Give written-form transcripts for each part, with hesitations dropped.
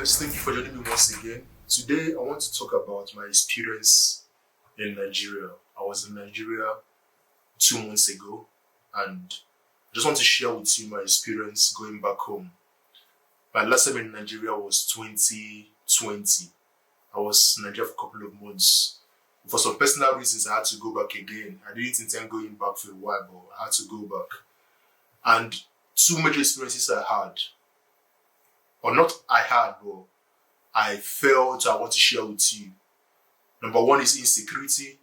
guys, thank you for joining me once again. Today, I want to talk about my experience in Nigeria. I was in Nigeria 2 months ago, and I just want to share with you my experience going back home. My last time in Nigeria was 2020. I was in Nigeria for a couple of months. For some personal reasons, I had to go back again. I didn't intend going back for a while, but I had to go back. And two major experiences I had, or not I had, but I felt I want to share with you. Number one is insecurity.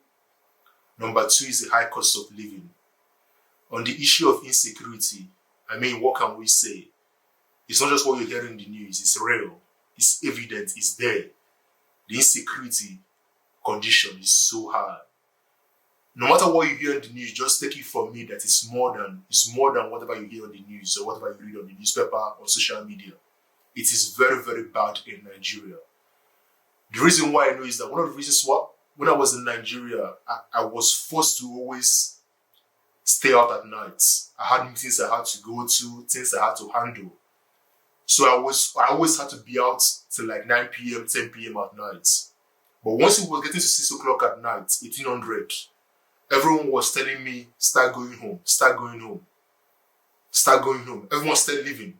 Number two is the high cost of living. On the issue of insecurity, what can we say? It's not just what you hear in the news, it's real, it's evident, it's there. The insecurity condition is so high. No matter what you hear in the news, just take it from me that it's more than whatever you hear on the news or whatever you read on the newspaper or social media. It is very, very bad in Nigeria. The reason why I know is that one of the reasons when I was in Nigeria, I was forced to always stay out at night. I had meetings I had to go to, things I had to handle. So I always had to be out till like 9 p.m., 10 p.m. at night. But once it was getting to 6 o'clock at night, 1800, everyone was telling me, start going home, start going home, start going home. Everyone started leaving.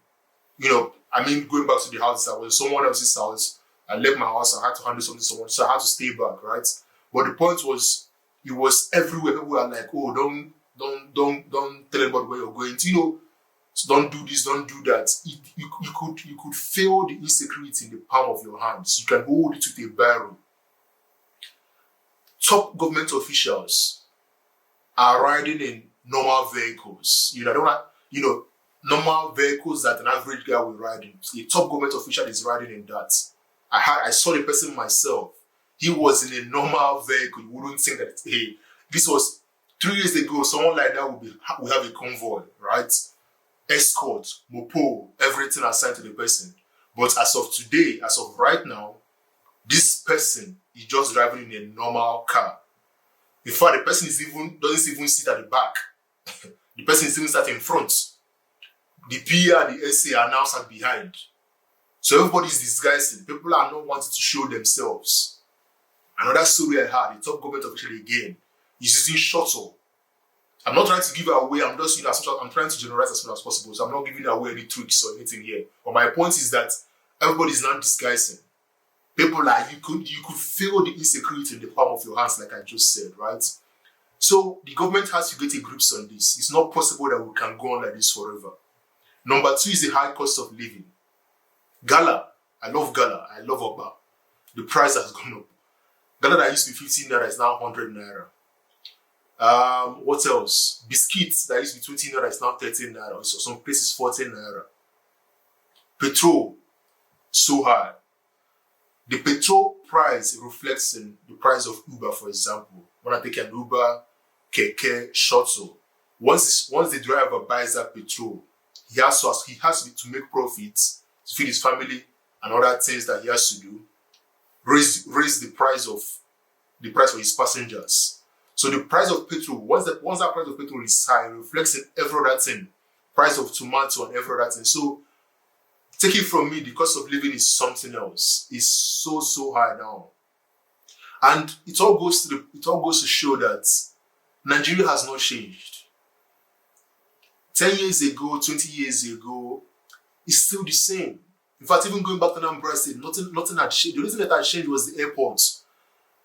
Going back to the house, I was in someone else's house. I left my house, I had to handle something to someone, so I had to stay back, right? But the point was, it was everywhere. People were like, oh, don't tell anybody where you're going to, so don't do this, don't do that. You could feel the insecurity in the palm of your hands. You can hold it with a barrel. Top government officials are riding in normal vehicles. Normal vehicles that an average guy will ride in. A top government official is riding in that. I saw the person myself. He was in a normal vehicle. You wouldn't think that, hey, this was 3 years ago, someone like that would have a convoy, right? Escort, mopo, everything assigned to the person. But as of today, as of right now, this person is just driving in a normal car. In fact, the person doesn't even sit at the back. The person is even sat in front. The PA and the SA are now sat behind. So everybody's disguising. People are not wanting to show themselves. Another story I had, the top government official again, is using shuttle. I'm not trying to give away, I'm trying to generalize as soon as possible, so I'm not giving away any tricks or anything here. But my point is that everybody's not disguising. People you could feel the insecurity in the palm of your hands, like I just said, right? So the government has to get a grip on this. It's not possible that we can go on like this forever. Number two is the high cost of living. Gala. I love Gala. I love Oba. The price has gone up. Gala that used to be 15 naira is now 100 naira. What else? Biscuits that used to be 20 naira is now 13 naira. So some places 14 naira. Petrol, so high. The petrol price reflects in the price of Uber, for example. When I take an Uber, Keke, shuttle, once the driver buys that petrol, he has to make profits to feed his family and other things that he has to do. Raise the price for his passengers. So the price of petrol, once that price of petrol is high, it reflects in every other thing. Price of tomato and every other thing. So take it from me, the cost of living is something else. It's so high now. And it all goes to show that Nigeria has not changed. 10 years ago, 20 years ago, it's still the same. In fact, even going back to Anambra State, nothing had changed. The only thing that had changed was the airport.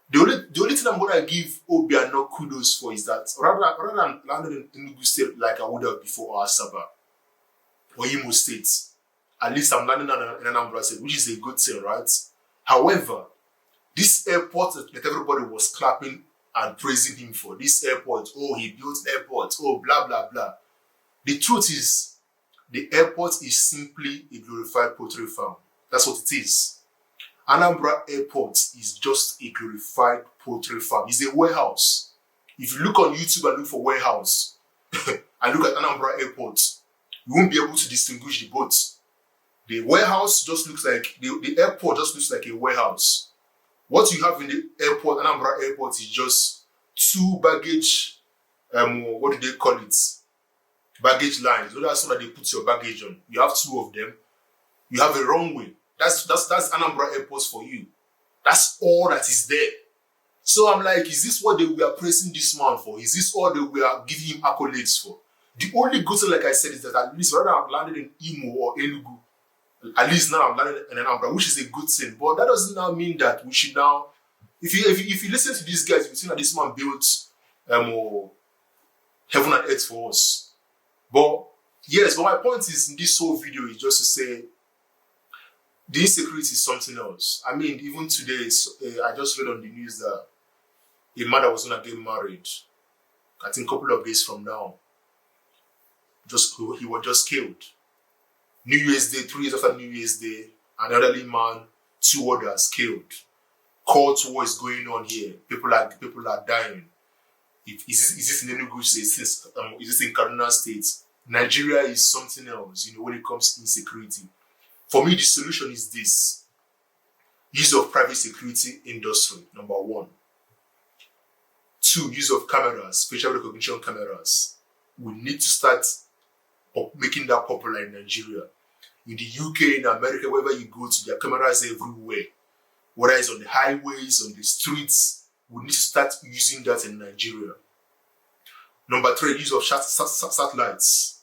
The only thing I'm going to give Obiano kudos for is that rather than landing in Enugu State like I would have before, or Asaba, or Imo State, at least I'm landing in Anambra State, which is a good thing, right? However, this airport that everybody was clapping and praising him for, this airport, oh, he built airport, oh, blah, blah, blah. The truth is, the airport is simply a glorified poultry farm. That's what it is. Anambra Airport is just a glorified poultry farm. It's a warehouse. If you look on YouTube and look for warehouse, and look at Anambra Airport, you won't be able to distinguish the boats. The warehouse just looks like, the airport just looks like a warehouse. What you have in the airport, Anambra Airport, is just two baggage, what do they call it? Baggage lines. So that's what they put your baggage on. You have two of them. You have a runway. That's Anambra Airport for you. That's all that is there. So I'm like, is this what they were praising this man for? Is this all they were giving him accolades for? The only good thing, like I said, is that at least whether I'm landed in Imo or Enugu, at least now I'm landed in Anambra, which is a good thing. But that doesn't now mean that we should now, if you listen to these guys, you think that this man built heaven and earth for us. But yes, but my point is in this whole video is just to say the insecurity is something else. I mean, even today, I just read on the news that a man that was going to get married, I think a couple of days from now, he was just killed. New Year's Day, 3 years after New Year's Day, an elderly man, 2 others killed. Court war is going on here. People are dying. Is this in Enugu State? Is this in Kaduna State? Nigeria is something else, when it comes to insecurity. For me, the solution is this. Use of private security industry, number 1. 2, use of cameras, facial recognition cameras. We need to start making that popular in Nigeria. In the UK, in America, wherever you go to, there are cameras everywhere. Whether it's on the highways, on the streets, we need to start using that in Nigeria. Number 3, use of satellites.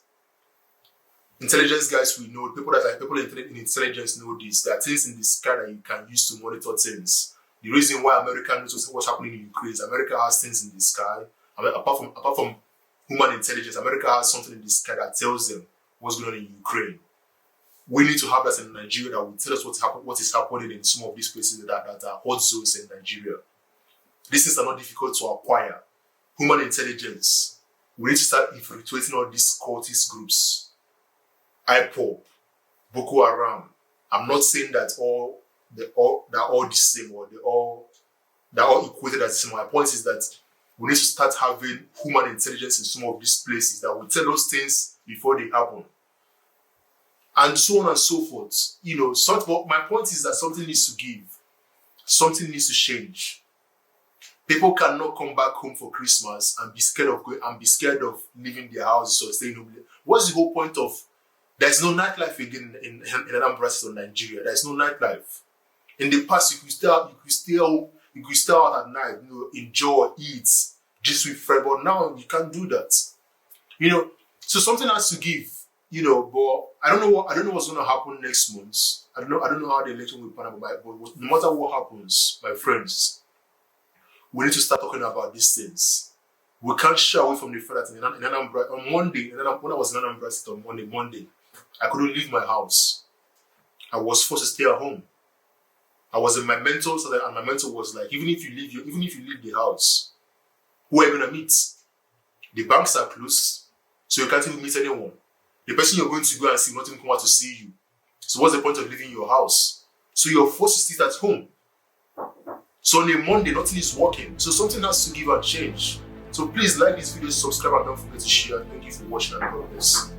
Intelligence guys, we know, people in intelligence know this. There are things in the sky that you can use to monitor things. The reason why America knows what's happening in Ukraine is America has things in the sky. I mean, apart from human intelligence, America has something in the sky that tells them what's going on in Ukraine. We need to have that in Nigeria that will tell us what is happening in some of these places that are hot zones in Nigeria. These things are not difficult to acquire. Human intelligence. We need to start infiltrating all these cultist groups. IPOB, Boko Haram. I'm not saying that they're all the same or they're all equated as the same. My point is that we need to start having human intelligence in some of these places that will tell us things before they happen. And so on and so forth. But my point is that something needs to give. Something needs to change. People cannot come back home for Christmas and be scared of leaving their houses or staying home. What's the whole point of? There's no nightlife again in Anambra State or Nigeria. There's no nightlife. In the past, you could stay out at night, enjoy, eat, just with friends. But now you can't do that. So something has to give. But I don't know what's going to happen next month. I don't know how the election will pan out. But no matter what happens, my friends, we need to start talking about these things. We can't shy away from the fact that in Anambra, on Monday, when I was in Anambra State on Monday, I couldn't leave my house. I was forced to stay at home. I was in my mentor, and my mentor was like, even if you leave the house, who are you gonna meet? The banks are closed, so you can't even meet anyone. The person you're going to go and see not even come out to see you. So what's the point of leaving your house? So you're forced to sit at home. So on a Monday, nothing is working. So something has to give and change. So please like this video, subscribe, and don't forget to share. Thank you for watching, and God bless.